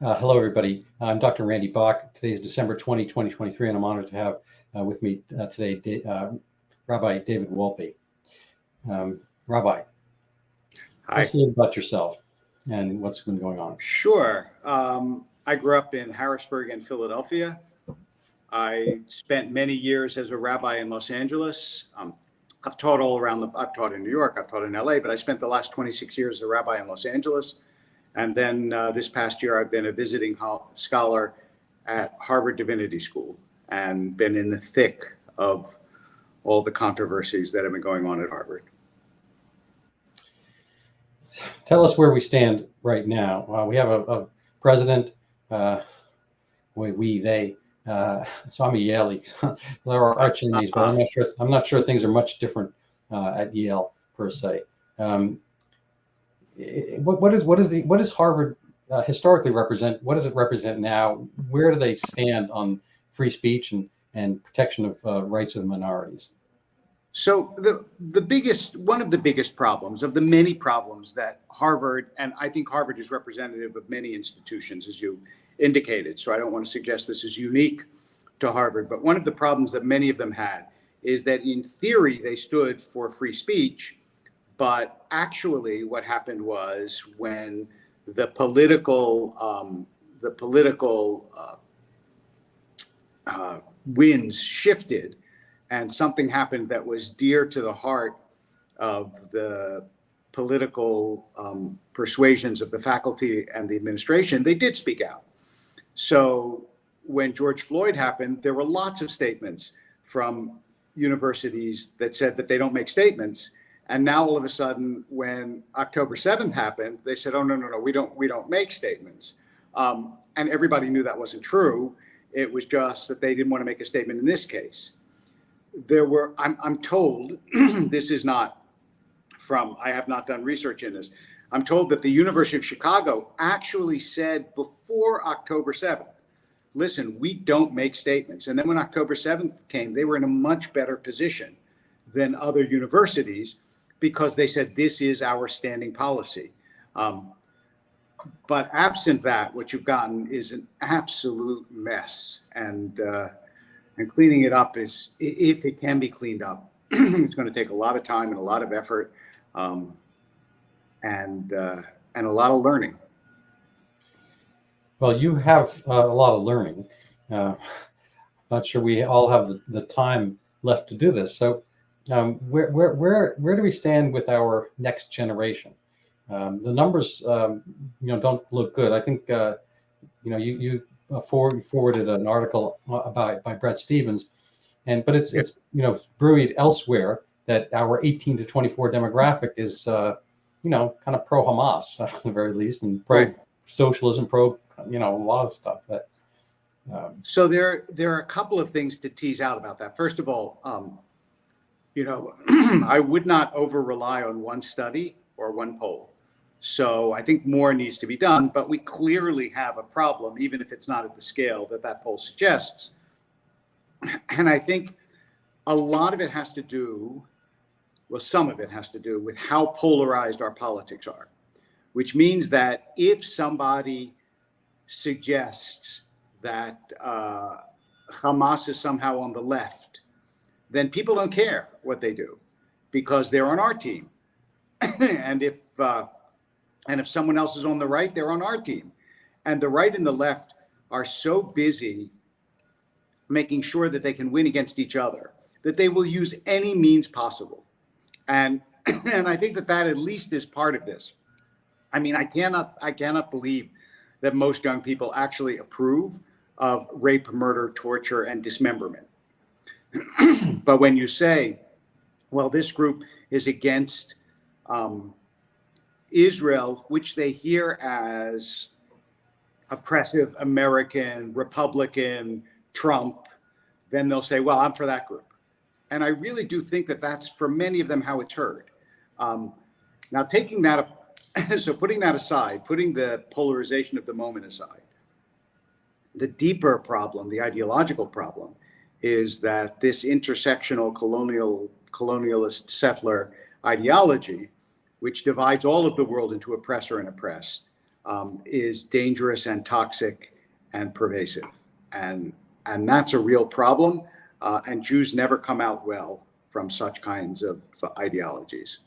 Hello, everybody. I'm Dr. Randy Bach. Today is December 20, 2023, and I'm honored to have with me today Rabbi David Wolpe. Rabbi, Hi. let's learn about yourself and what's been going on. Sure. I grew up in Harrisburg and Philadelphia. I spent many years as a rabbi in Los Angeles. I've taught I've taught in New York, I've taught in LA, but I spent the last 26 years as a rabbi in Los Angeles. And then this past year, I've been a visiting scholar at Harvard Divinity School and been in the thick of all the controversies that have been going on at Harvard. Tell us where we stand right now. We have a president, they. So I'm a Yaley. There are arch enemies, but I'm not sure things are much different at Yale per se. What does Harvard historically represent? What does it represent now? Where do they stand on free speech and protection of rights of minorities? So one of the biggest problems of the many problems that Harvard, and I think Harvard is representative of many institutions, as you indicated. So I don't want to suggest this is unique to Harvard, but one of the problems that many of them had is that in theory they stood for free speech, but actually what happened was when the political winds shifted and something happened that was dear to the heart of the political persuasions of the faculty and the administration, they did speak out. So when George Floyd happened, there were lots of statements from universities that said that they don't make statements. And now all of a sudden, when October 7th happened, they said, oh, no, we don't make statements. And everybody knew that wasn't true. It was just that they didn't want to make a statement in this case. I'm told, this is not I have not done research in this. I'm told that the University of Chicago actually said before October 7th, listen, we don't make statements. And then when October 7th came, they were in a much better position than other universities because they said, this is our standing policy. But absent that, what you've gotten is an absolute mess. And cleaning it up is, if it can be cleaned up, it's going to take a lot of time and a lot of effort and a lot of learning. Well, you have a lot of learning. Not sure we all have the time left to do this. So where do we stand with our next generation? The numbers, don't look good. I think, you forwarded an article by Brett Stevens, but it's buoyed elsewhere that our 18 to 24 demographic is, kind of pro-Hamas at the very least, and pro-socialism, a lot of stuff. So there are a couple of things to tease out about that. First of all, I would not over rely on one study or one poll. So I think more needs to be done, but we clearly have a problem, even if it's not at the scale that poll suggests. And I think a lot of it has to do, some of it has to do with how polarized our politics are, which means that if somebody suggests that Hamas is somehow on the left, then people don't care what they do because they're on our team. And if someone else is on the right, they're on our team. And the right and the left are so busy making sure that they can win against each other that they will use any means possible. And I think that at least is part of this. I mean, I cannot believe that most young people actually approve of rape, murder, torture, and dismemberment. But when you say, well, this group is against Israel, which they hear as oppressive American, Republican, Trump, then they'll say, well, I'm for that group. And I really do think that that's, for many of them, how it's heard. Now, taking that, so putting that aside, putting the polarization of the moment aside, the deeper problem, the ideological problem, is that this intersectional colonialist settler ideology, which divides all of the world into oppressor and oppressed, is dangerous and toxic and pervasive. And that's a real problem. And Jews never come out well from such kinds of ideologies.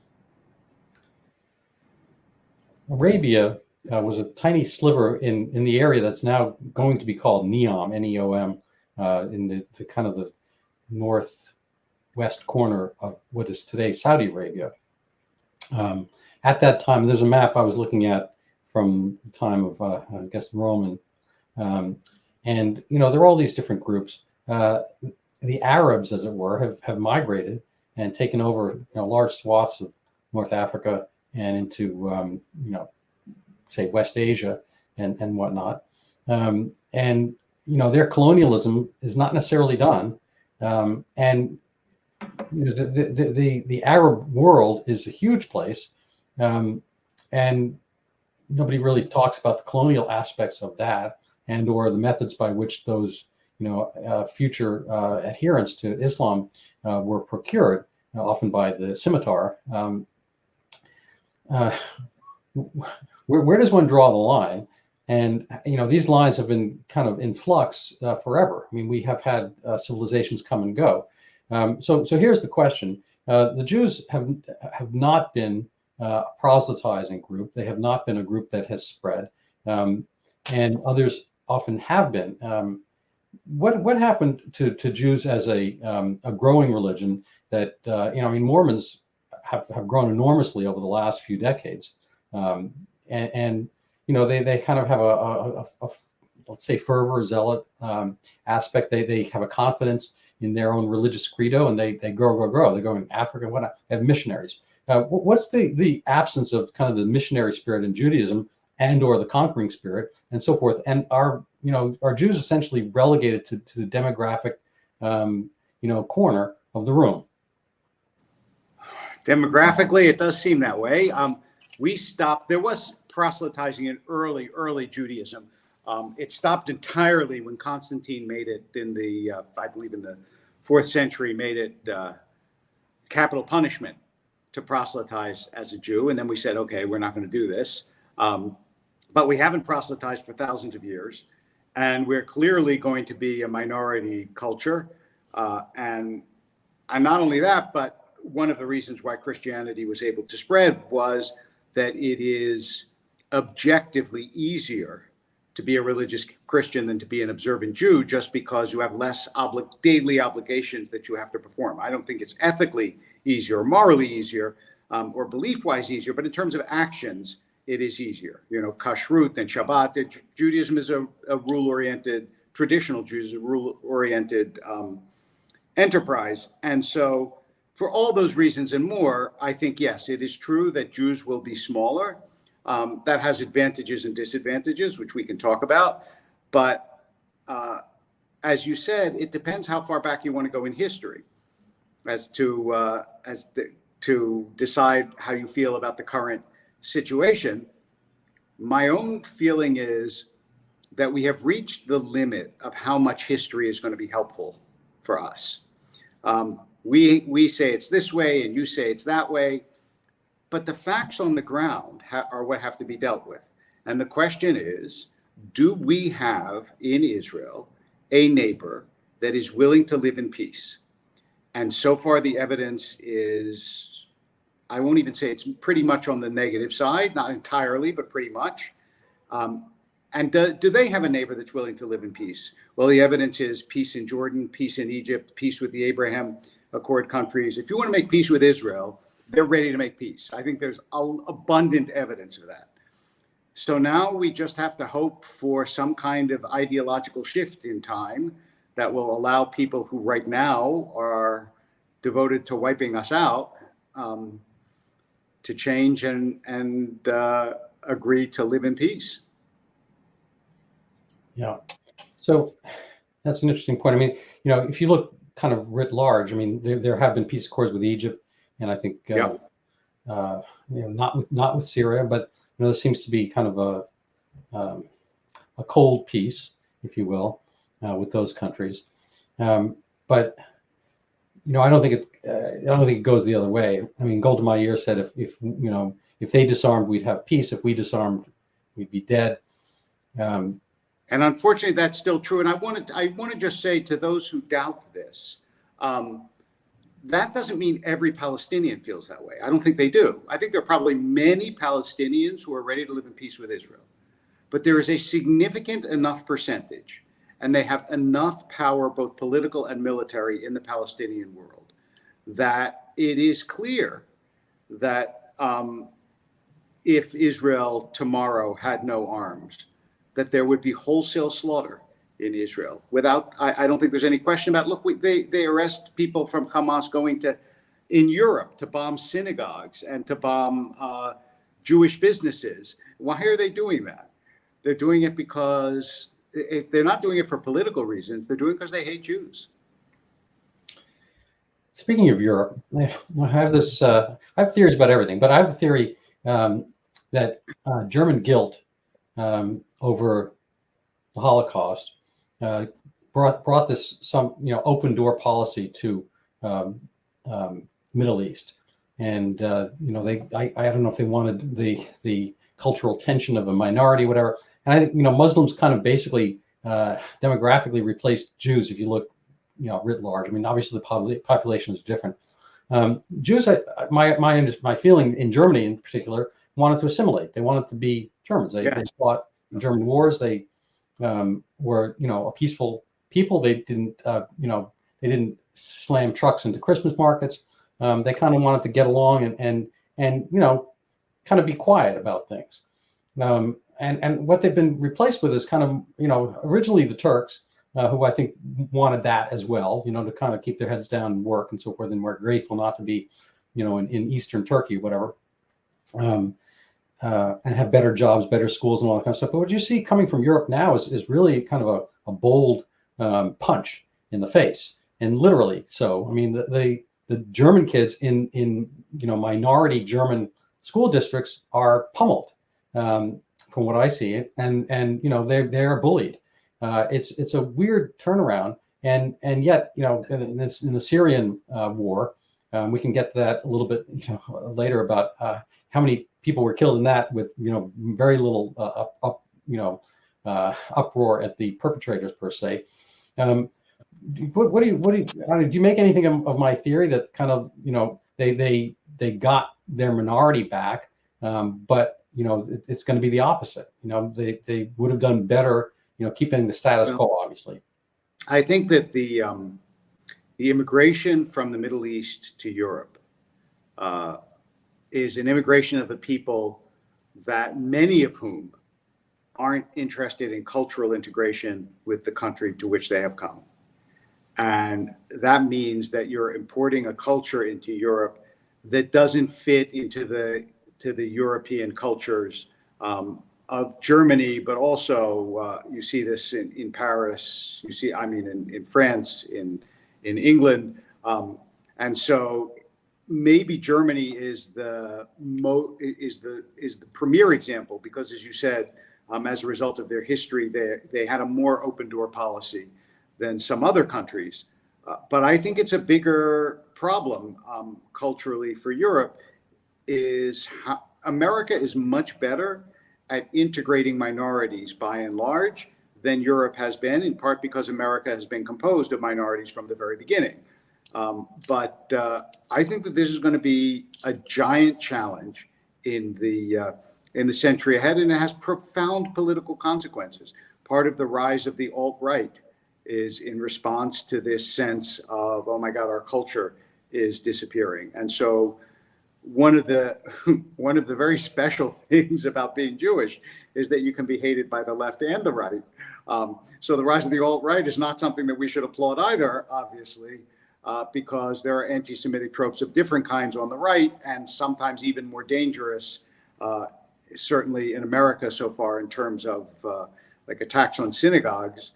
Arabia was a tiny sliver in the area that's now going to be called Neom, N-E-O-M, in the kind of the northwest corner of what is today Saudi Arabia. At that time, there's a map I was looking at from the time of, I guess, Roman, and there are all these different groups. The Arabs, as it were, have migrated and taken over large swaths of North Africa and into say West Asia and whatnot. And their colonialism is not necessarily done. And the Arab world is a huge place, and nobody really talks about the colonial aspects of that and or the methods by which those future adherents to Islam were procured, often by the scimitar. Where does one draw the line? And these lines have been kind of in flux forever. I mean, we have had civilizations come and go. So here's the question: the Jews have not been a proselytizing group. They have not been a group that has spread, and others often have been. What happened to Jews as a growing religion? That Mormons have grown enormously over the last few decades, and they kind of have a let's say fervor, zealot aspect. They have a confidence in their own religious credo, and they grow. They go in Africa, whatnot. They have missionaries. What's the absence of kind of the missionary spirit in Judaism and or the conquering spirit and so forth? And are Jews essentially relegated to the demographic corner of the room? Demographically, it does seem that way. We stopped. There was proselytizing in early Judaism. It stopped entirely when Constantine made it in the, I believe in the 4th century, made it capital punishment to proselytize as a Jew. And then we said, okay, we're not going to do this. But we haven't proselytized for thousands of years. And we're clearly going to be a minority culture. And not only that, but one of the reasons why Christianity was able to spread was that it is objectively easier to be a religious Christian than to be an observant Jew, just because you have less daily obligations that you have to perform. I don't think it's ethically easier or morally easier or belief-wise easier, but in terms of actions, it is easier. Kashrut and Shabbat. Judaism is a rule-oriented, traditional Judaism, rule-oriented enterprise. And so for all those reasons and more, I think, yes, it is true that Jews will be smaller. That has advantages and disadvantages, which we can talk about. But as you said, it depends how far back you want to go in history as to decide how you feel about the current situation. My own feeling is that we have reached the limit of how much history is going to be helpful for us. We say it's this way and you say it's that way, but the facts on the ground are what have to be dealt with. And the question is, do we have in Israel a neighbor that is willing to live in peace? And so far the evidence is, I won't even say it's pretty much on the negative side, not entirely, but pretty much. And do they have a neighbor that's willing to live in peace? Well, the evidence is peace in Jordan, peace in Egypt, peace with the Abraham Accord countries. If you want to make peace with Israel, they're ready to make peace. I think there's abundant evidence of that. So now we just have to hope for some kind of ideological shift in time that will allow people who right now are devoted to wiping us out to change and agree to live in peace. Yeah. So that's an interesting point. I mean, if you look kind of writ large, I mean, there have been peace accords with Egypt, and I think not with Syria, but there seems to be kind of a cold peace, if you will, with those countries. But I don't think it goes the other way. I mean, Golda Meir said if they disarmed, we'd have peace. If we disarmed, we'd be dead. And unfortunately, that's still true. And I want to just say to those who doubt this, that doesn't mean every Palestinian feels that way. I don't think they do. I think there are probably many Palestinians who are ready to live in peace with Israel. But there is a significant enough percentage, and they have enough power, both political and military, in the Palestinian world, that it is clear that if Israel tomorrow had no arms, that there would be wholesale slaughter in Israel. I don't think there's any question about, look, they arrest people from Hamas going in Europe to bomb synagogues and to bomb Jewish businesses. Why are they doing that? They're doing it because they're not doing it for political reasons. They're doing it because they hate Jews. Speaking of Europe, I have this. I have theories about everything, but I have a theory that German guilt over the Holocaust brought this open door policy to Middle East, and I don't know if they wanted the cultural tension of a minority, whatever. And I think Muslims kind of basically demographically replaced Jews. If you look writ large, I mean, obviously the population is different. Jews, my feeling in Germany in particular, wanted to assimilate. They wanted to be Germans. They fought in German wars. They were a peaceful people. They didn't slam trucks into Christmas markets. They kind of wanted to get along and kind of be quiet about things. And what they've been replaced with is kind of originally the Turks, who I think wanted that as well, to kind of keep their heads down and work and so forth, and were grateful not to be, in Eastern Turkey, whatever, and have better jobs, better schools, and all that kind of stuff. But what you see coming from Europe now is really kind of a bold punch in the face, and literally so. I mean, the German kids in minority German school districts are pummeled, from what I see, and they're bullied. It's a weird turnaround, and yet in the Syrian war, we can get to that a little bit later about how many people were killed in that with very little uproar at the perpetrators per se. What do you make anything of my theory that kind of they got their minority back, but it's going to be the opposite. They would have done better keeping the status quo, obviously. I think that the immigration from the Middle East to Europe is an immigration of a people that many of whom aren't interested in cultural integration with the country to which they have come. And that means that you're importing a culture into Europe that doesn't fit into the European cultures of Germany, but also you see this in Paris. You see, in France, in England, and so maybe Germany is the premier example because, as you said, as a result of their history, they had a more open door policy than some other countries. But I think it's a bigger problem culturally for Europe. Is how America is much better at integrating minorities by and large than Europe has been, in part because America has been composed of minorities from the very beginning. But I think that this is going to be a giant challenge in the century ahead, and it has profound political consequences. Part of the rise of the alt-right is in response to this sense of, oh my God, our culture is disappearing. And so one of the very special things about being Jewish is that you can be hated by the left and the right. So the rise of the alt-right is not something that we should applaud either, obviously, because there are anti-Semitic tropes of different kinds on the right, and sometimes even more dangerous, certainly in America so far, in terms of like attacks on synagogues.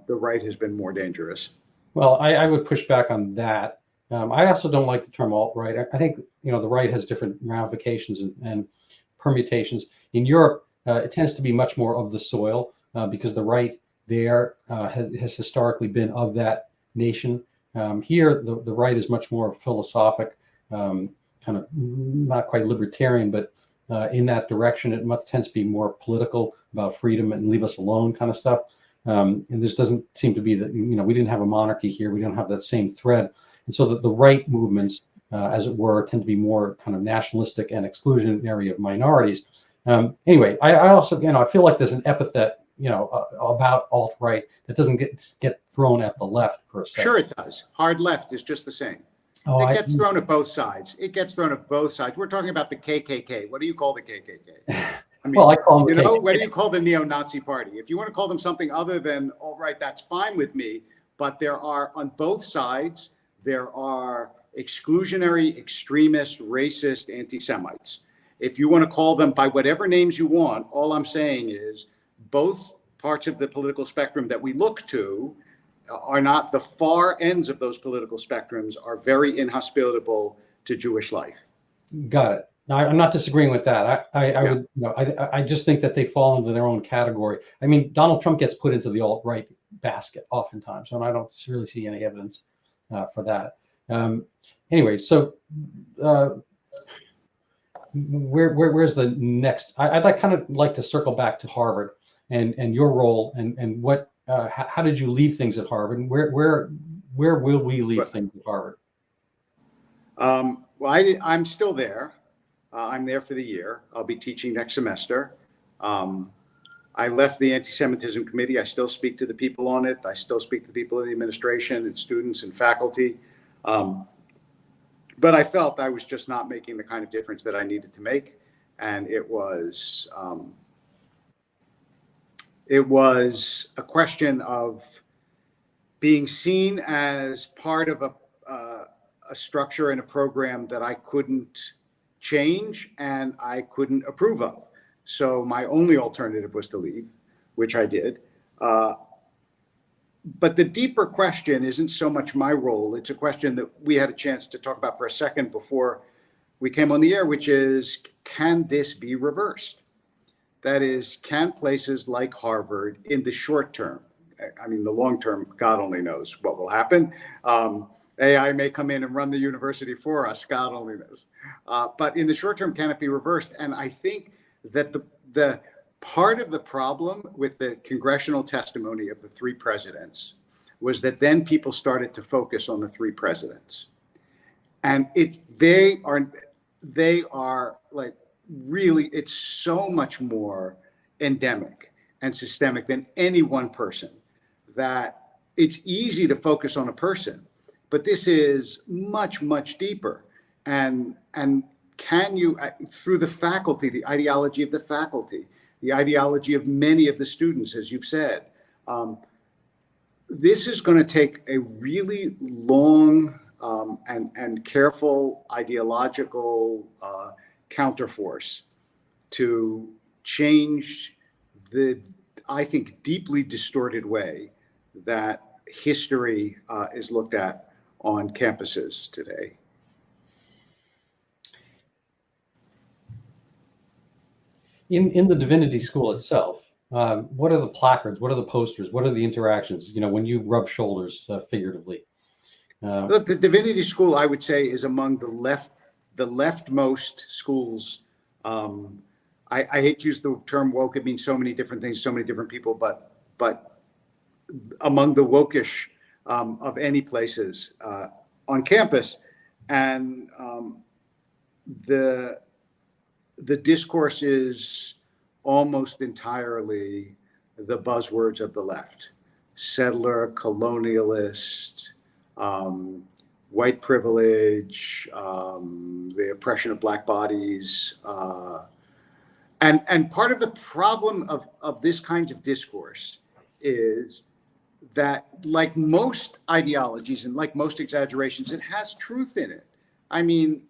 The right has been more dangerous. Well, I would push back on that. I also don't like the term alt-right. I think the right has different ramifications and permutations. In Europe, it tends to be much more of the soil because the right there has historically been of that nation. Here, the right is much more philosophic, kind of not quite libertarian, but in that direction. It tends to be more political, about freedom and leave us alone kind of stuff. And this doesn't seem to be that, we didn't have a monarchy here. We don't have that same thread. And so that the right movements, as it were, tend to be more kind of nationalistic and exclusionary of minorities. Anyway, I also, I feel like there's an epithet, about alt-right that doesn't get thrown at the left per se. Sure it does. Hard left is just the same. It gets thrown at both sides. It gets thrown at both sides. We're talking about the KKK. What do you call the KKK? I mean, I call them what do you call the neo-Nazi party? If you want to call them something other than alt-right, that's fine with me. But there are, on both sides, there are exclusionary, extremist, racist anti-Semites. If you want to call them by whatever names you want, all I'm saying is both parts of the political spectrum that we look to are not, the far ends of those political spectrums are very inhospitable to Jewish life. Got it. Now, I'm not disagreeing with that. I just think that they fall into their own category. I mean, Donald Trump gets put into the alt-right basket oftentimes, and I don't really see any evidence for that. Anyway, so where's the next? I'd kind of like to circle back to Harvard and your role and what how did you leave things at Harvard, and where will we leave things at Harvard? Well, I'm still there. I'm there for the year. I'll be teaching next semester. I left the anti-Semitism committee. I still speak to the people on it. I still speak to the people in the administration and students and faculty. But I felt I was just not making the kind of difference that I needed to make. And it was a question of being seen as part of a structure and a program that I couldn't change and I couldn't approve of. So my only alternative was to leave, which I did. But the deeper question isn't so much my role. It's a question that we had a chance to talk about for a second before we came on the air, which is, can this be reversed? That is, can places like Harvard in the short term, I mean, the long term, God only knows what will happen. AI may come in and run the university for us, God only knows. But in the short term, can it be reversed? And I think that the part of the problem with the congressional testimony of the three presidents was that then people started to focus on the three presidents. And they are like, really, it's so much more endemic and systemic than any one person that it's easy to focus on a person, but this is much, much deeper. And can you, through the faculty, the ideology of the faculty, the ideology of many of the students, as you've said, this is going to take a really long and careful ideological counterforce to change the, I think, deeply distorted way that history is looked at on campuses today. In the divinity school itself, what are the placards? What are the posters? What are the interactions? When you rub shoulders, figuratively. Look, the divinity school, I would say, is among the leftmost schools. I hate to use the term woke. It means so many different things, so many different people, but among the wokish of any places on campus. And the discourse is almost entirely the buzzwords of the left: settler, colonialist, white privilege, the oppression of black bodies. And part of the problem of this kind of discourse is that, like most ideologies and like most exaggerations, it has truth in it. I mean,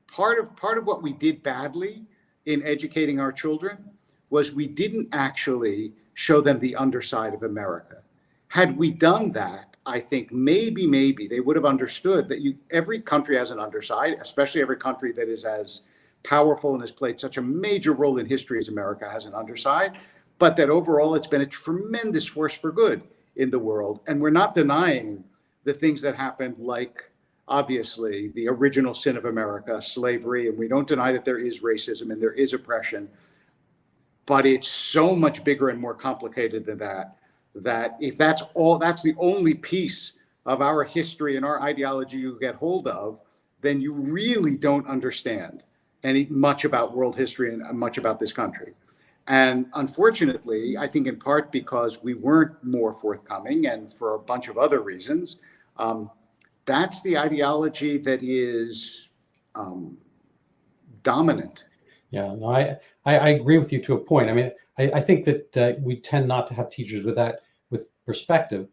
part of what we did badly in educating our children was we didn't actually show them the underside of America. Had we done that, I think maybe they would have understood that every country has an underside, especially every country that is as powerful and has played such a major role in history as America has an underside, but that overall it's been a tremendous force for good in the world. And we're not denying the things that happened, like obviously the original sin of America, slavery, and we don't deny that there is racism and there is oppression, but it's so much bigger and more complicated than that, that if that's the only piece of our history and our ideology you get hold of, then you really don't understand much about world history and much about this country. And unfortunately, I think in part because we weren't more forthcoming and for a bunch of other reasons, that's the ideology that is dominant. Yeah, no, I agree with you to a point. I mean, I think that we tend not to have teachers with perspective.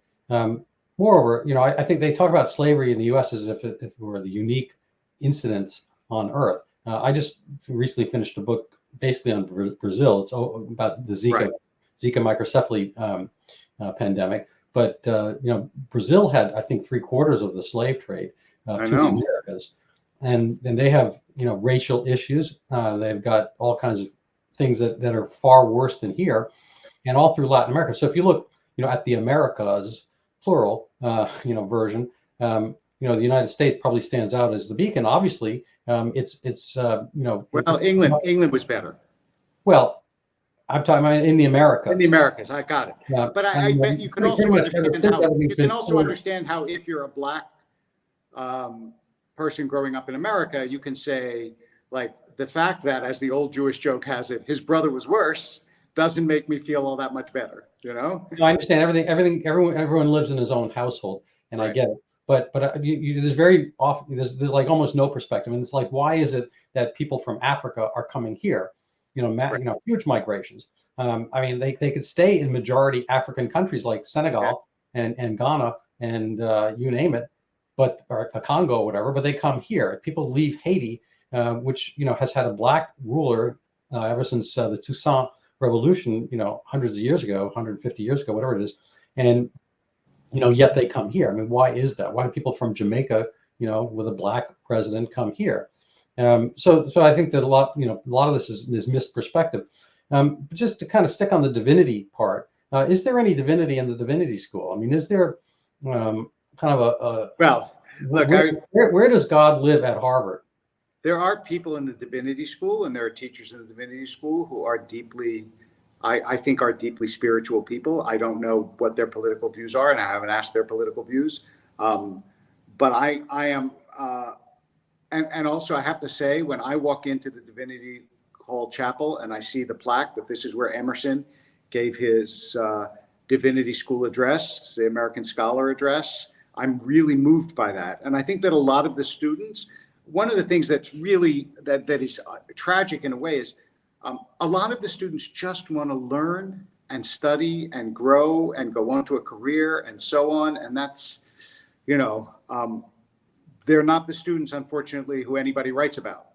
Moreover, I think they talk about slavery in the U.S. as if it were the unique incident on Earth. I just recently finished a book basically on Brazil. It's about the Zika microcephaly pandemic. But Brazil had, I think, 3/4 of the slave trade to the Americas, and they have racial issues. They've got all kinds of things that are far worse than here, and all through Latin America. So if you look, at the Americas, plural, version, the United States probably stands out as the beacon. Obviously, Well, England was better. Well, I'm talking about in the Americas. In the Americas, I got it. But I bet you can also understand how if you're a Black person growing up in America, you can say, like, the fact that, as the old Jewish joke has it, his brother was worse, doesn't make me feel all that much better. No, I understand everyone lives in his own household, and right. I get it. But there's very often there's like almost no perspective, and it's like, why is it that people from Africa are coming here? Huge migrations. I mean, they could stay in majority African countries like Senegal and Ghana and you name it, or the Congo or whatever. But they come here. People leave Haiti, which has had a Black ruler ever since the Toussaint Revolution, hundreds of years ago, 150 years ago, whatever it is, and yet they come here. I mean, why is that? Why do people from Jamaica, with a Black president, come here? So I think that a lot of this is missed perspective. But just to kind of stick on the divinity part, is there any divinity in the divinity school? I mean, is there kind of a well? Look, where does God live at Harvard? There are people in the divinity school, and there are teachers in the divinity school who are deeply, I think, are deeply spiritual people. I don't know what their political views are, and I haven't asked their political views. But I am, and also I have to say, when I walk into the Divinity Hall Chapel and I see the plaque that this is where Emerson gave his divinity school address, the American Scholar address, I'm really moved by that. And I think that a lot of the students, one of the things that's really, that is tragic in a way is a lot of the students just want to learn and study and grow and go on to a career and so on. And that's, they're not the students, unfortunately, who anybody writes about.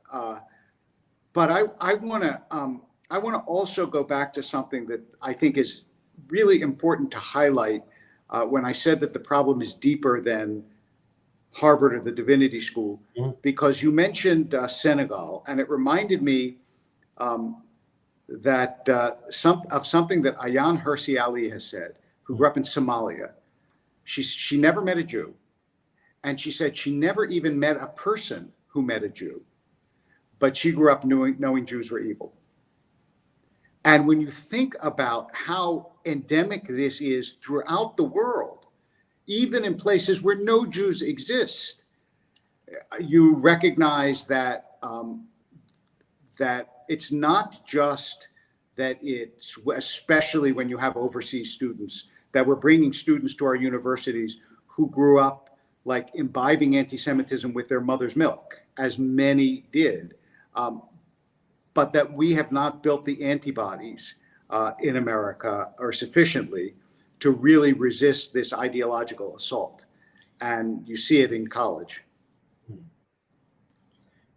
But I want to also go back to something that I think is really important to highlight when I said that the problem is deeper than Harvard or the Divinity School, because you mentioned Senegal, and it reminded me that something that Ayaan Hirsi Ali has said, who grew up in Somalia. She never met a Jew, and she said she never even met a person who met a Jew, but she grew up knowing Jews were evil. And when you think about how endemic this is throughout the world, even in places where no Jews exist, you recognize that that it's not just that it's, especially when you have overseas students, that we're bringing students to our universities who grew up like imbibing anti-Semitism with their mother's milk, as many did, but that we have not built the antibodies in America or sufficiently to really resist this ideological assault. And you see it in college.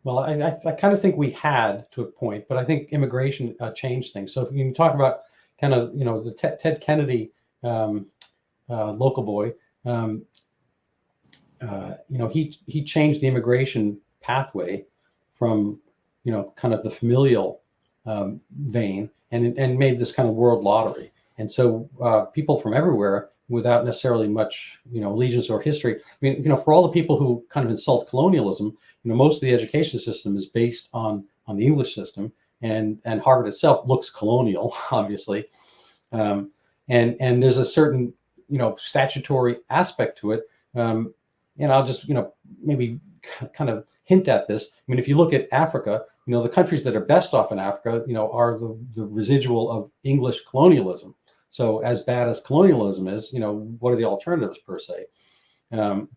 Well, I kind of think we had to a point, but I think immigration changed things. So if you can talk about kind of, the Ted Kennedy local boy, he changed the immigration pathway from, kind of the familial vein and made this kind of world lottery. And so people from everywhere, without necessarily much, allegiance or history. I mean, for all the people who kind of insult colonialism, most of the education system is based on the English system, and Harvard itself looks colonial, obviously, and there's a certain statutory aspect to it. And I'll just maybe kind of hint at this. I mean, if you look at Africa, the countries that are best off in Africa, are the residual of English colonialism. So as bad as colonialism is, what are the alternatives per se? And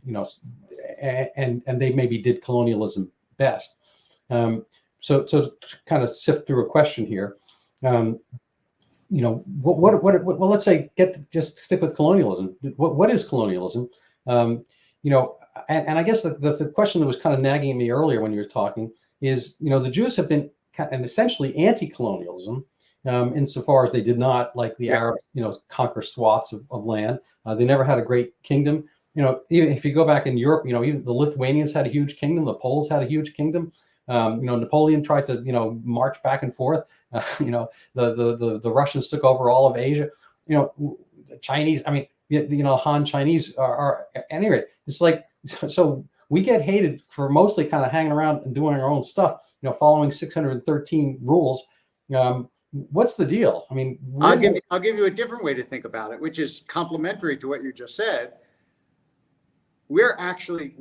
they maybe did colonialism best. So to kind of sift through a question here, well, let's say just stick with colonialism. What is colonialism? And I guess the question that was kind of nagging at me earlier when you were talking is, the Jews have been essentially anti-colonialism, insofar as they did not, like the Arabs, conquer swaths of land. They never had a great kingdom. Even if you go back in Europe, even the Lithuanians had a huge kingdom, the Poles had a huge kingdom. Napoleon tried to, march back and forth. The Russians took over all of Asia. The Chinese, I mean, Han Chinese are anyway. It's like, so we get hated for mostly kind of hanging around and doing our own stuff, following 613 rules. What's the deal? I mean, I'll give you a different way to think about it, which is complementary to what you just said. We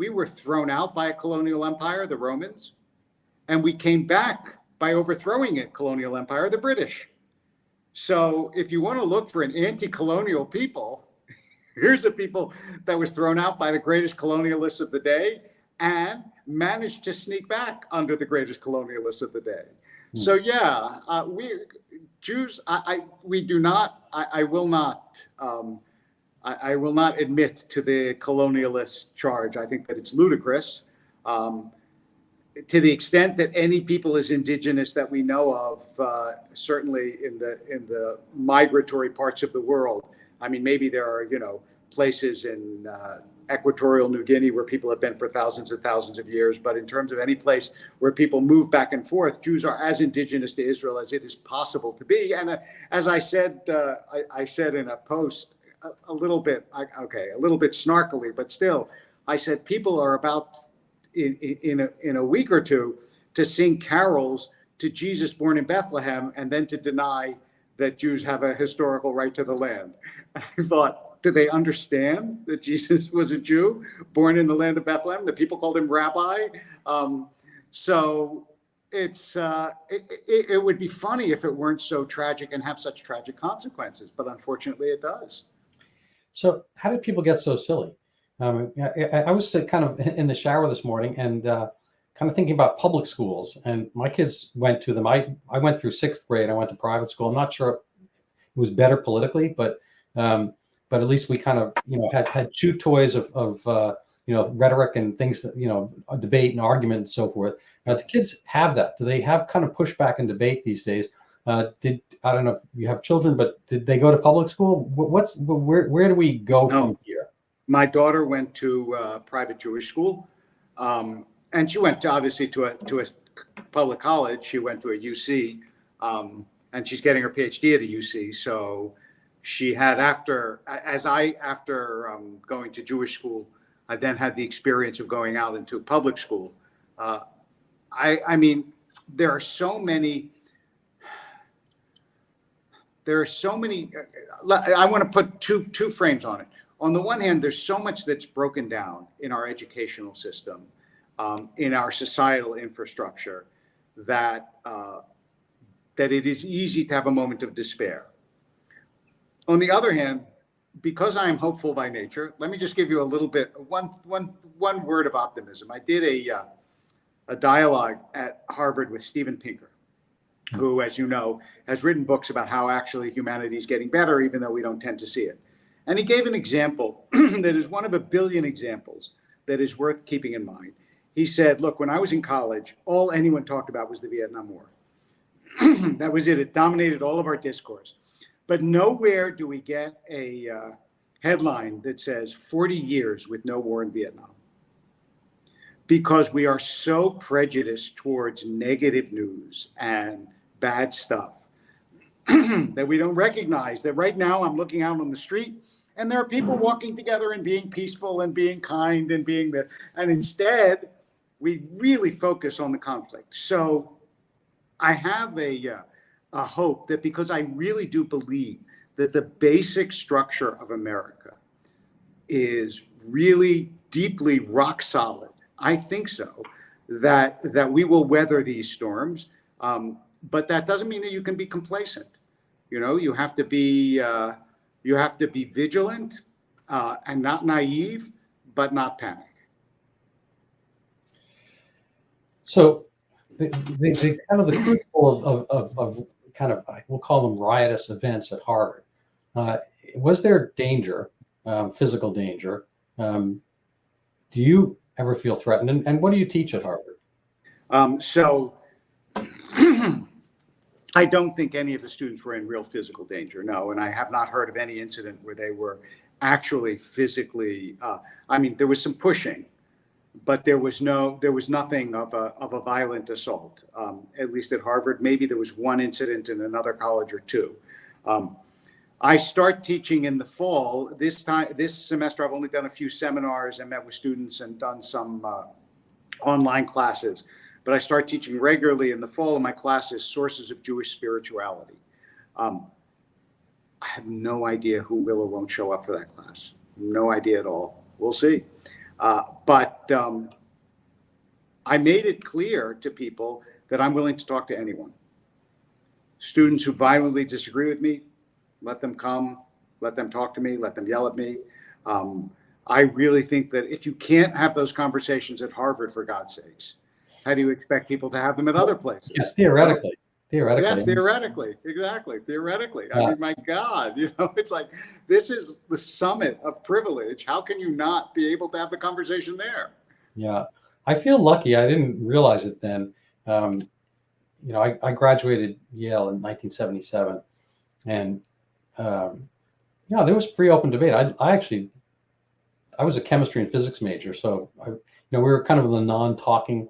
were thrown out by a colonial empire, the Romans, and we came back by overthrowing a colonial empire, the British. So if you want to look for an anti-colonial people, here's a people that was thrown out by the greatest colonialists of the day and managed to sneak back under the greatest colonialists of the day. So we Jews, I will not admit to the colonialist charge. I think that it's ludicrous. To the extent that any people is indigenous that we know of, certainly in the migratory parts of the world. I mean, maybe there are, places in equatorial New Guinea where people have been for thousands and thousands of years. But in terms of any place where people move back and forth, Jews are as indigenous to Israel as it is possible to be. And as I said, I said in a post a little bit snarkily, but still, I said people are about in a week or two to sing carols to Jesus born in Bethlehem and then to deny that Jews have a historical right to the land. I thought, do they understand that Jesus was a Jew born in the land of Bethlehem? The people called him rabbi. So it would be funny if it weren't so tragic and have such tragic consequences, but unfortunately it does. So how did people get so silly? I was kind of in the shower this morning and kind of thinking about public schools, and my kids went to them. I went through sixth grade. I went to private school. I'm not sure it was better politically, but at least we kind of had chew toys of rhetoric and things that a debate and argument and so forth. Now, the kids have that. Do they have kind of pushback and debate these days? I don't know if you have children, but did they go to public school? Where do we go from here? My daughter went to a private Jewish school, and she went obviously to a public college. She went to a UC, and she's getting her PhD at a UC. So she had after going to Jewish school, I then had the experience of going out into public school. I mean, there are so many. I want to put two frames on it. On the one hand, there's so much that's broken down in our educational system, in our societal infrastructure, that it is easy to have a moment of despair. On the other hand, because I am hopeful by nature, let me just give you a little bit, one word of optimism. I did a dialogue at Harvard with Steven Pinker, who, as you know, has written books about how actually humanity is getting better, even though we don't tend to see it. And he gave an example that is one of a billion examples that is worth keeping in mind. He said, look, when I was in college, all anyone talked about was the Vietnam War. That was it. It dominated all of our discourse. But nowhere do we get a headline that says 40 years with no war in Vietnam. Because we are so prejudiced towards negative news and bad stuff that we don't recognize that right now I'm looking out on the street And there are people walking together and being peaceful and being kind and being there. And instead, we really focus on the conflict. So I have a hope that, because I really do believe that the basic structure of America is really deeply rock solid. I think so, that we will weather these storms. But that doesn't mean that you can be complacent. You have to be vigilant and not naive, but not panic. So the kind of the crucible of kind of, we'll call them riotous events at Harvard. Was there danger, physical danger? Do you ever feel threatened? And what do you teach at Harvard? So I don't think any of the students were in real physical danger, no. And I have not heard of any incident where they were actually physically, there was some pushing, but there was nothing of a violent assault, at least at Harvard. Maybe there was one incident in another college or two. I start teaching in the fall. This semester, I've only done a few seminars and met with students and done some online classes. But I start teaching regularly in the fall, and my class is Sources of Jewish Spirituality. I have no idea who will or won't show up for that class. No idea at all. We'll see. But I made it clear to people that I'm willing to talk to anyone. Students who violently disagree with me, let them come, let them talk to me, let them yell at me. I really think that if you can't have those conversations at Harvard, for God's sakes, how do you expect people to have them at other places? Yeah, theoretically. Yeah, theoretically, exactly. Theoretically. I mean, my God, it's like, this is the summit of privilege. How can you not be able to have the conversation there? Yeah, I feel lucky. I didn't realize it then. I graduated Yale in 1977, and there was free open debate. I was a chemistry and physics major, so we were kind of the non-talking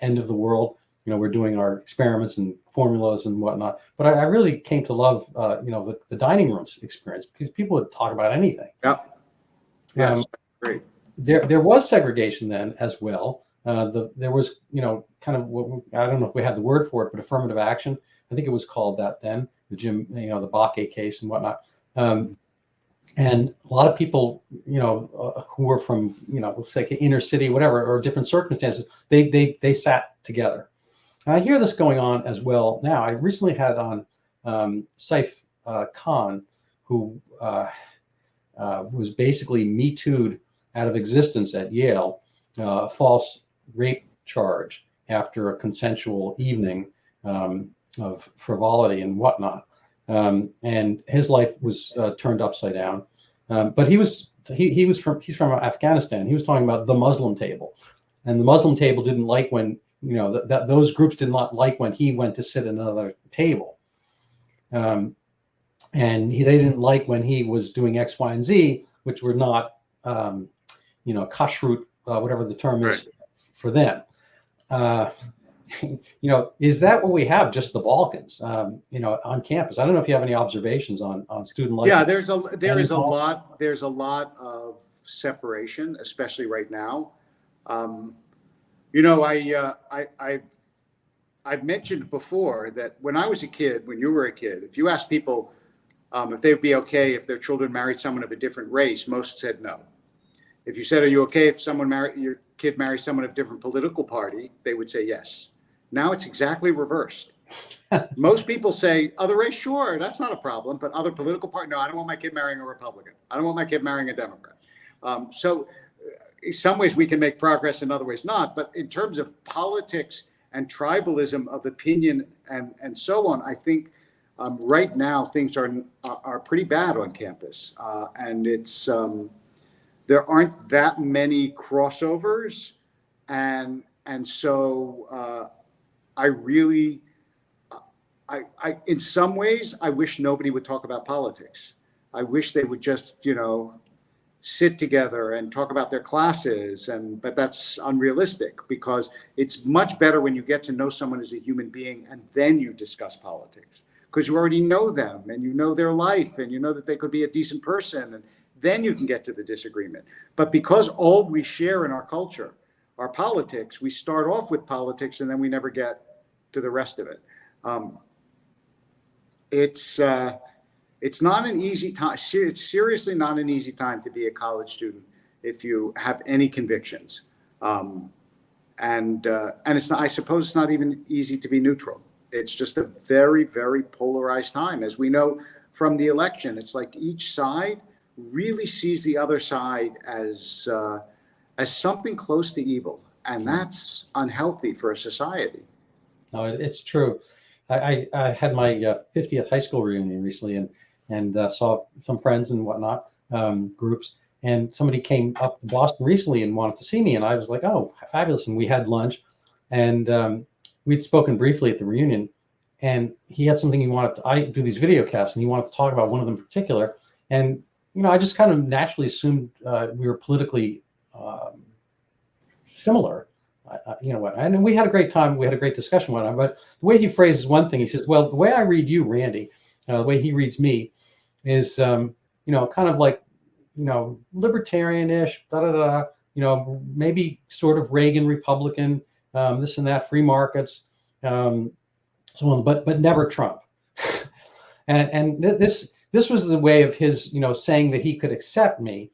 end of the world. We're doing our experiments and formulas and whatnot. But I really came to love, the dining rooms experience, because people would talk about anything. Yeah. Yes. Great. There was segregation then as well. There was, kind of I don't know if we had the word for it, but affirmative action. I think it was called that then. The the Bakke case and whatnot. And a lot of people, who were from, let's say inner city, whatever, or different circumstances, they sat together. And I hear this going on as well now. I recently had on Saif Khan, who was basically Me Too'd out of existence at Yale, a false rape charge after a consensual evening of frivolity and whatnot. And his life was turned upside down. But he's from Afghanistan. He was talking about the Muslim table, and the Muslim table didn't like when that those groups did not like when he went to sit at another table, and they didn't like when he was doing X, Y, and Z, which were not kashrut, whatever the term is for them. Is that what we have? Just the Balkans, on campus? I don't know if you have any observations on student life. Yeah, there's a lot of separation, especially right now. I've mentioned before that when I was a kid, when you were a kid, if you asked people if they would be okay if their children married someone of a different race, most said no. If you said, "Are you okay if your kid marries someone of a different political party?" they would say yes. Now it's exactly reversed. Most people say, other race, sure, that's not a problem, but other political party, no, I don't want my kid marrying a Republican. I don't want my kid marrying a Democrat. So in some ways we can make progress, in other ways not. But in terms of politics and tribalism of opinion and so on, I think right now things are pretty bad on campus. And it's there aren't that many crossovers. And so I really, in some ways, I wish nobody would talk about politics. I wish they would just, sit together and talk about their classes. But that's unrealistic, because it's much better when you get to know someone as a human being and then you discuss politics, because you already know them and you know their life and you know that they could be a decent person. And then you can get to the disagreement. But because all we share in our culture are politics, we start off with politics and then we never get to the rest of it. It's not an easy time. It's seriously not an easy time to be a college student if you have any convictions. And it's not, I suppose it's not even easy to be neutral. It's just a very, very polarized time. As we know from the election, it's like each side really sees the other side as something close to evil. And that's unhealthy for a society. No, it's true. I had my 50th high school reunion recently and saw some friends and whatnot, groups. And somebody came up to Boston recently and wanted to see me. And I was like, oh, fabulous. And we had lunch. And we'd spoken briefly at the reunion. And he had something he wanted to, I do these videocasts, and he wanted to talk about one of them in particular. And, I just kind of naturally assumed we were politically similar. And we had a great time. We had a great discussion one time. But the way he phrases one thing, he says, well, the way I read you, Randy, the way he reads me is, kind of like, libertarian-ish, maybe sort of Reagan Republican, this and that, free markets, so on, but never Trump. and this was the way of his, saying that he could accept me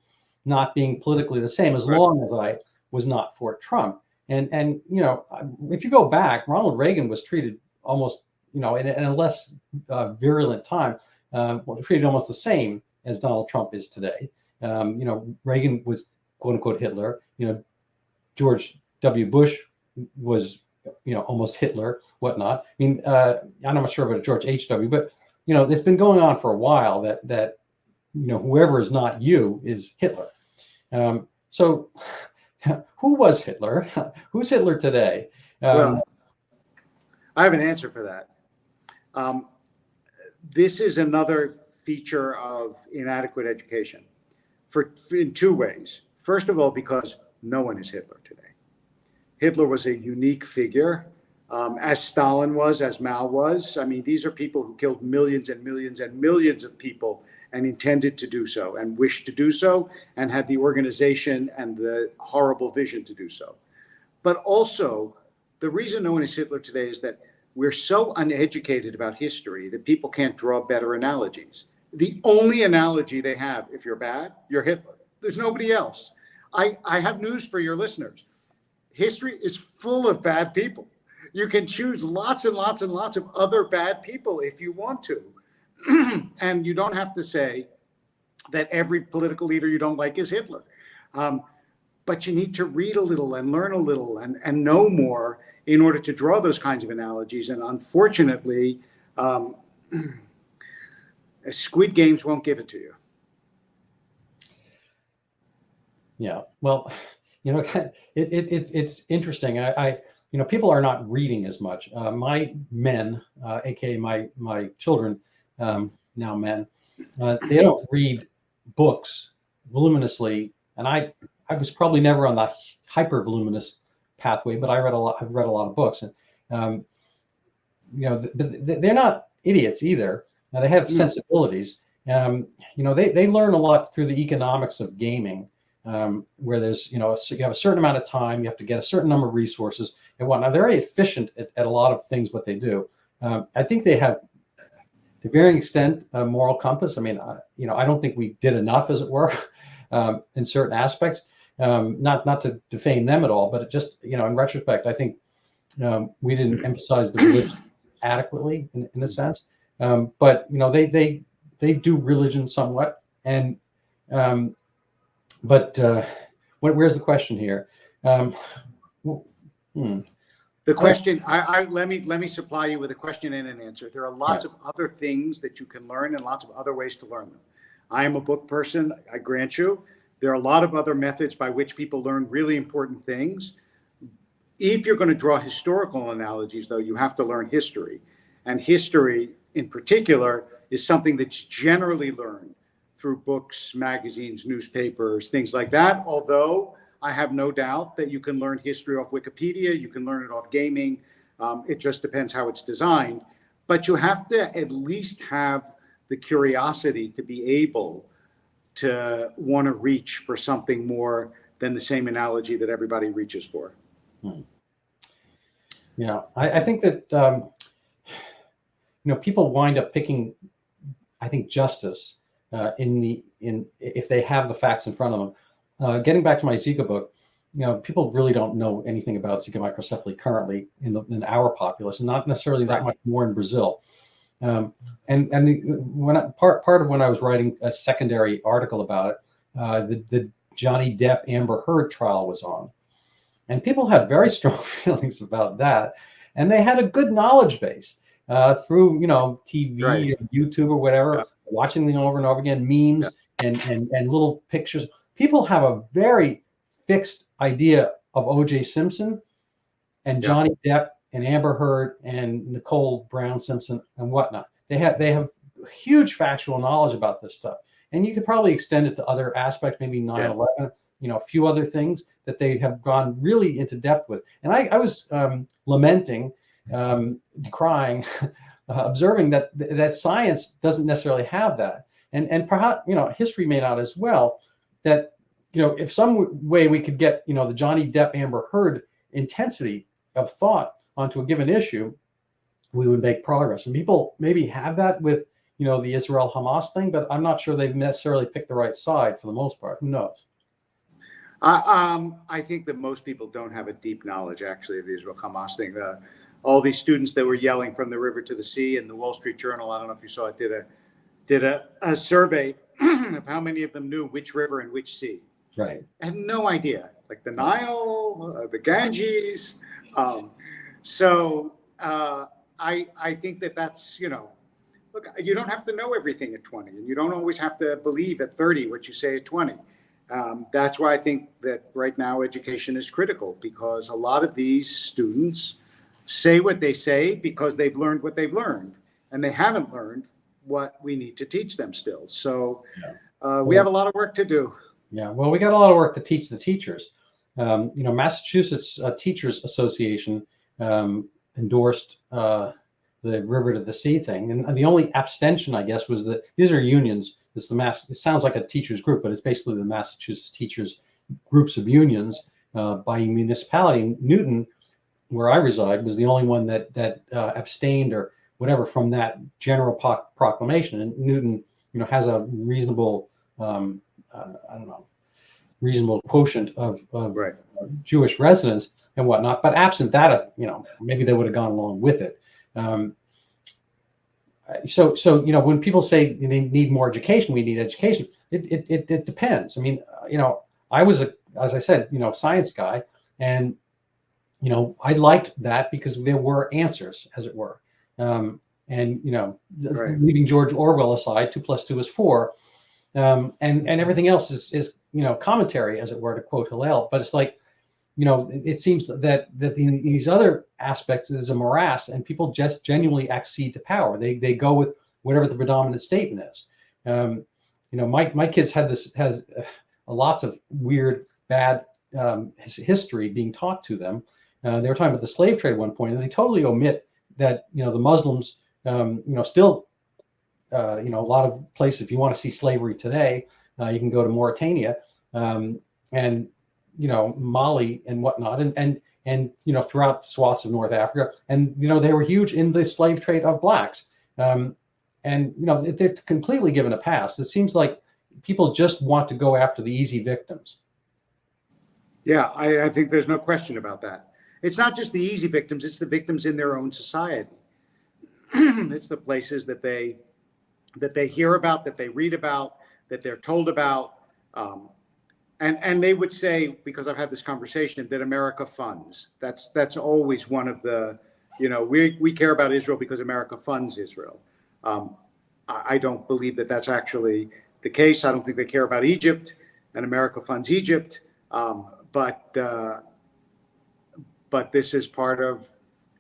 not being politically the same as long as I was not for Trump. And if you go back, Ronald Reagan was treated almost, in a less virulent time, treated almost the same as Donald Trump is today. Reagan was quote unquote Hitler. George W. Bush was, almost Hitler, whatnot. I mean, I'm not sure about George H.W., but it's been going on for a while that whoever is not you is Hitler. So who was Hitler? Who's Hitler today? Well, I have an answer for that. This is another feature of inadequate education in two ways. First of all, because no one is Hitler today. Hitler was a unique figure, as Stalin was, as Mao was. I mean, these are people who killed millions and millions and millions of people and intended to do so and wished to do so and had the organization and the horrible vision to do so. But also, the reason no one is Hitler today is that we're so uneducated about history that people can't draw better analogies. The only analogy they have, if you're bad, you're Hitler. There's nobody else. I have news for your listeners. History is full of bad people. You can choose lots and lots and lots of other bad people if you want to. And you don't have to say that every political leader you don't like is Hitler. But you need to read a little and learn a little and know more in order to draw those kinds of analogies. And unfortunately, Squid Games won't give it to you. Yeah, well, it's interesting. I people are not reading as much. My men, aka my children, now men, they don't read books voluminously, and I was probably never on the hyper voluminous pathway, but I've read a lot of books, and they're not idiots either. Now, they have sensibilities. They learn a lot through the economics of gaming, where there's you have a certain amount of time, you have to get a certain number of resources and whatnot. They're very efficient at a lot of things what they do. I think they have, to varying extent, a moral compass. I mean, I don't think we did enough, as it were, in certain aspects. Not to defame them at all, but it just in retrospect, I think we didn't emphasize the religion adequately in a sense. But they do religion somewhat, and where's the question here? The question, let me supply you with a question and an answer. There are lots of other things that you can learn and lots of other ways to learn them. I am a book person, I grant you. There are a lot of other methods by which people learn really important things. If you're going to draw historical analogies, though, you have to learn history. And history, in particular, is something that's generally learned through books, magazines, newspapers, things like that. Although I have no doubt that you can learn history off Wikipedia, you can learn it off gaming. It just depends how it's designed. But you have to at least have the curiosity to be able to want to reach for something more than the same analogy that everybody reaches for. Yeah, I think that people wind up picking, I think, justice if they have the facts in front of them. Getting back to my Zika book, people really don't know anything about Zika microcephaly currently in our populace, and not necessarily that much more in Brazil. Part of when I was writing a secondary article about it, the Johnny Depp Amber Heard trial was on, and people had very strong feelings about that, and they had a good knowledge base through TV or YouTube or whatever, watching them over and over again, memes and little pictures. People have a very fixed idea of O.J. Simpson and Johnny Depp and Amber Heard and Nicole Brown Simpson and whatnot. They have huge factual knowledge about this stuff, and you could probably extend it to other aspects, maybe 9/11, a few other things that they have gone really into depth with. And I was lamenting, crying, observing that science doesn't necessarily have that, and perhaps history may not as well. That if some way we could get the Johnny Depp Amber Heard intensity of thought onto a given issue, we would make progress. And people maybe have that with the Israel Hamas thing, but I'm not sure they've necessarily picked the right side for the most part. Who knows? I think that most people don't have a deep knowledge actually of the Israel Hamas thing. All these students that were yelling from the river to the sea, and the Wall Street Journal, I don't know if you saw it, did a survey of how many of them knew which river and which sea. Right. I had no idea, like the Nile, the Ganges. I think that's, look, you don't have to know everything at 20, and you don't always have to believe at 30 what you say at 20. That's why I think that right now education is critical, because a lot of these students say what they say because they've learned what they've learned, and they haven't learned what we need to teach them still. So we have a lot of work to do. Yeah, well, we got a lot of work to teach the teachers. Massachusetts Teachers Association endorsed the river to the sea thing, and the only abstention, I guess, was that these are unions. It sounds like a teachers group, but it's basically the Massachusetts teachers groups of unions by municipality. Newton, where I reside, was the only one that abstained or whatever from that general proclamation. And Newton, has a reasonable, reasonable quotient of Jewish residents and whatnot. But absent that, maybe they would have gone along with it. So when people say they need more education, we need education. It depends. I mean, I was as I said, science guy, and I liked that because there were answers, as it were. Leaving George Orwell aside, 2 + 2 is 4, and everything else is commentary, as it were, to quote Hillel. But it's like, it seems that these other aspects is a morass, and people just genuinely accede to power. They go with whatever the predominant statement is. My kids has lots of weird, bad history being taught to them. They were talking about the slave trade at one point, and they totally omit that the Muslims, still, a lot of places. If you want to see slavery today, you can go to Mauritania, and Mali and whatnot, and throughout swaths of North Africa, and they were huge in the slave trade of blacks, and they're completely given a pass. It seems like people just want to go after the easy victims. Yeah, I think there's no question about that. It's not just the easy victims; it's the victims in their own society. It's the places that they hear about, that they read about, that they're told about. And they would say, because I've had this conversation, that America funds. That's always one of the, we care about Israel because America funds Israel. I don't believe that that's actually the case. I don't think they care about Egypt, and America funds Egypt. But this is part of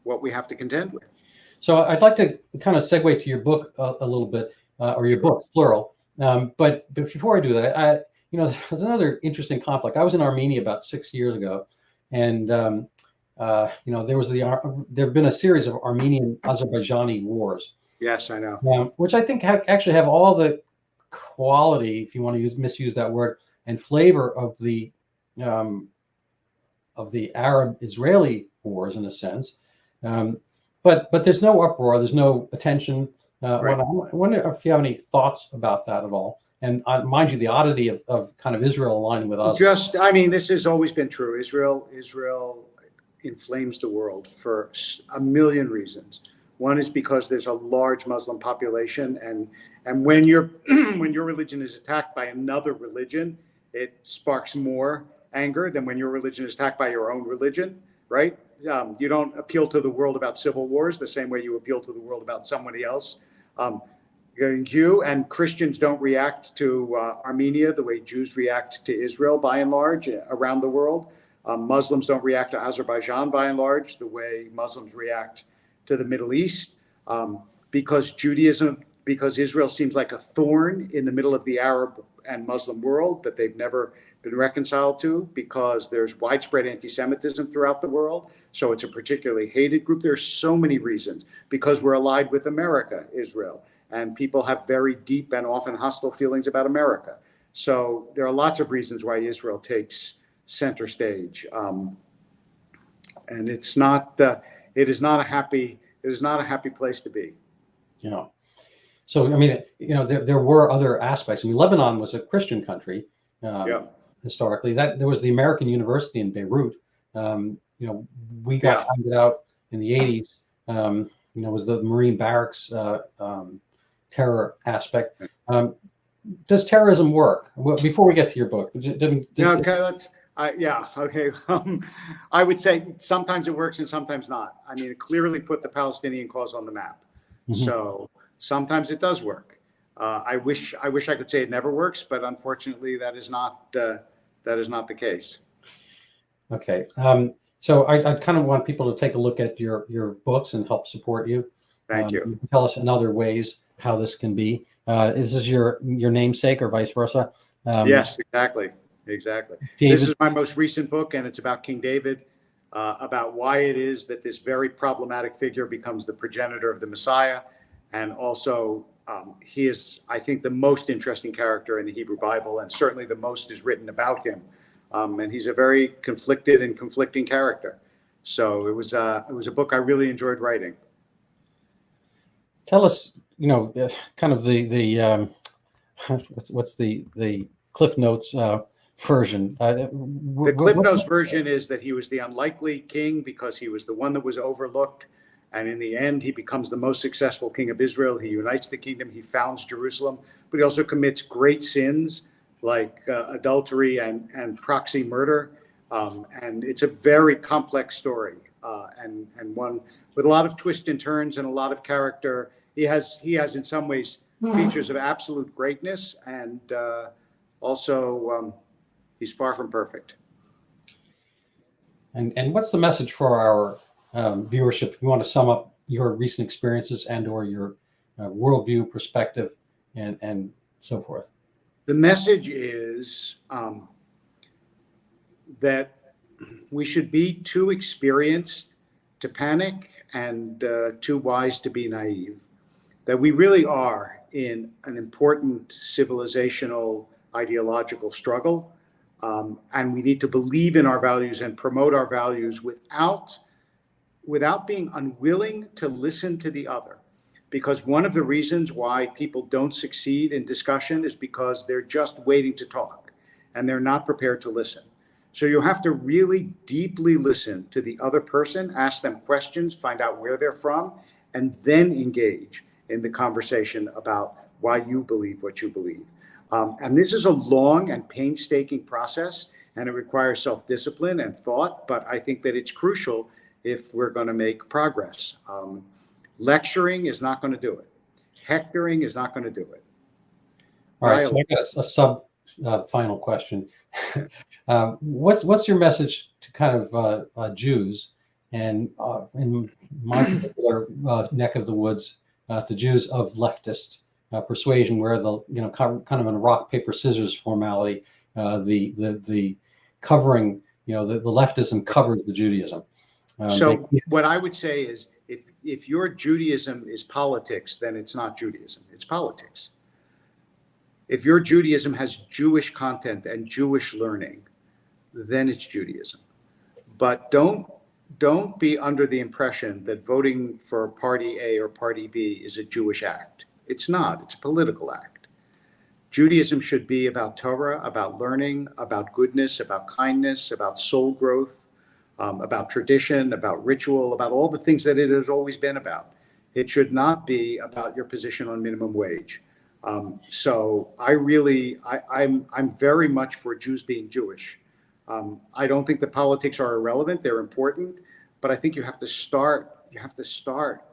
what we have to contend with. So I'd like to kind of segue to your book a little bit, or your books, plural. But before I do that, there's another interesting conflict. I was in Armenia about 6 years ago, and there have been a series of Armenian-Azerbaijani wars. Yes, I know. Which I think actually have all the quality, if you want to misuse that word, and flavor of the Arab-Israeli wars in a sense. But there's no uproar, there's no attention. Right. I wonder if you have any thoughts about that at all. And mind you, the oddity of kind of Israel aligning with us. I mean, this has always been true. Israel inflames the world for a million reasons. One is because there's a large Muslim population, and when your when your religion is attacked by another religion, it sparks more anger than when your religion is attacked by your own religion, right? You don't appeal to the world about civil wars the same way you appeal to the world about somebody else. And Christians don't react to Armenia the way Jews react to Israel, by and large, around the world. Muslims don't react to Azerbaijan, by and large, the way Muslims react to the Middle East, because Israel seems like a thorn in the middle of the Arab and Muslim world that they've never been reconciled to, because there's widespread anti-Semitism throughout the world. So it's a particularly hated group. There's so many reasons, because we're allied with America, Israel, and people have very deep and often hostile feelings about America. So there are lots of reasons why Israel takes center stage, and it is not a happy place to be. Yeah. So I mean, there were other aspects. I mean, Lebanon was a Christian country historically. That there was the American University in Beirut. We got handed out in the 80s. Was the Marine barracks terror aspect. Does terrorism work? Well, before we get to your book, I would say sometimes it works and sometimes not. I mean, it clearly put the Palestinian cause on the map. Mm-hmm. So sometimes it does work. I wish I could say it never works, but unfortunately, that is not the case. Okay. So I kind of want people to take a look at your books and help support you. Thank you. You can tell us in other ways how this can be. Is this your namesake or vice versa? Yes, exactly. This is my most recent book, and it's about King David, about why it is that this very problematic figure becomes the progenitor of the Messiah. And also, he is, I think, the most interesting character in the Hebrew Bible, and certainly the most is written about him. And he's a very conflicted and conflicting character. So it was a book I really enjoyed writing. Tell us, kind of the what's the Cliff Notes version. The Cliff Notes version is that he was the unlikely king because he was the one that was overlooked. And in the end, he becomes the most successful king of Israel. He unites the kingdom. He founds Jerusalem. But he also commits great sins like adultery and proxy murder. And it's a very complex story and one with a lot of twists and turns and a lot of character. He has in some ways features of absolute greatness, and also he's far from perfect. And what's the message for our viewership? If you want to sum up your recent experiences and/or your worldview, perspective, and so forth. The message is that we should be too experienced to panic and too wise to be naive. That we really are in an important civilizational, ideological struggle, and we need to believe in our values and promote our values without being unwilling to listen to the other. Because one of the reasons why people don't succeed in discussion is because they're just waiting to talk and they're not prepared to listen. So you have to really deeply listen to the other person, ask them questions, find out where they're from, and then engage in the conversation about why you believe what you believe. And this is a long and painstaking process, and it requires self-discipline and thought, but I think that it's crucial if we're going to make progress. Lecturing is not going to do it. Hectoring is not going to do it. All right, so I got a final question. What's your message to kind of Jews, and in my particular neck of the woods, the Jews of leftist persuasion, where the kind of in a rock paper scissors formality, the covering, the leftism covers the Judaism. What I would say is, if your Judaism is politics, then it's not Judaism, it's politics. If your Judaism has Jewish content and Jewish learning, then it's Judaism. But don't be under the impression that voting for party A or party B is a Jewish act. It's not. It's a political act. Judaism should be about Torah, about learning, about goodness, about kindness, about soul growth, about tradition, about ritual, about all the things that it has always been about. It should not be about your position on minimum wage. So I'm very much for Jews being Jewish. I don't think the politics are irrelevant; they're important, but I think you have to start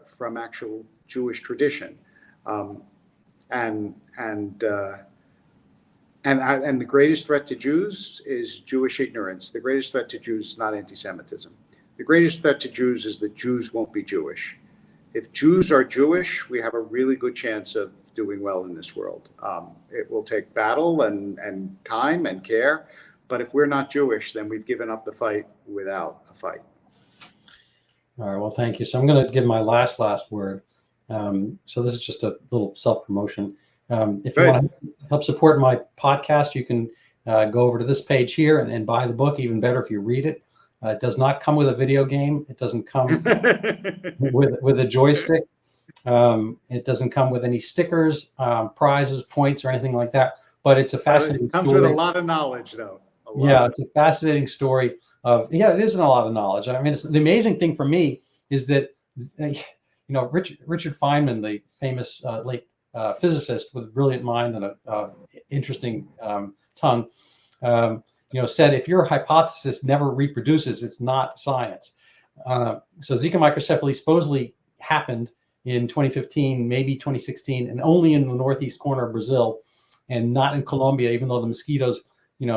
from actual Jewish tradition, and the greatest threat to Jews is Jewish ignorance. The greatest threat to Jews is not anti-Semitism. The greatest threat to Jews is that Jews won't be Jewish. If Jews are Jewish, we have a really good chance of doing well in this world. It will take battle and time and care, but if we're not Jewish, then we've given up the fight without a fight. All right, well, thank you. So I'm going to give my last word. So this is just a little self-promotion. If you want to help support my podcast, you can go over to this page here and buy the book. Even better if you read it. It does not come with a video game. It doesn't come with a joystick. It doesn't come with any stickers, prizes, points, or anything like that. But it's a fascinating story. It comes with a lot of knowledge, though. It's a fascinating story of, it isn't a lot of knowledge. I mean, the amazing thing for me is that, Richard Feynman, the famous late physicist with a brilliant mind and a interesting tongue, said if your hypothesis never reproduces, it's not science. So Zika microcephaly supposedly happened in 2015, maybe 2016, and only in the northeast corner of Brazil, and not in Colombia, even though the mosquitoes,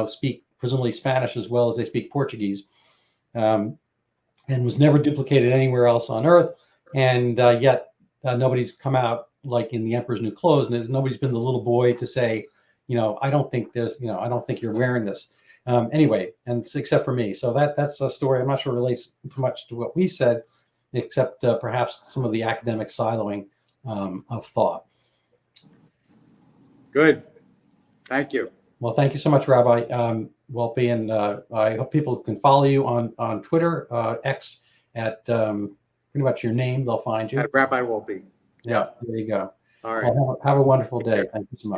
speak presumably Spanish as well as they speak Portuguese, and was never duplicated anywhere else on Earth. And yet nobody's come out like in The Emperor's New Clothes, and nobody's been the little boy to say, I don't think I don't think you're wearing this. Anyway, and except for me. So that's a story I'm not sure relates too much to what we said, except perhaps some of the academic siloing of thought. Good. Thank you. Well, thank you so much, Rabbi Wolpe, and I hope people can follow you on Twitter, X, at pretty much your name. They'll find you. At Rabbi Wolpe. Yeah, there you go. All right. Well, have a wonderful day. Thank you so much.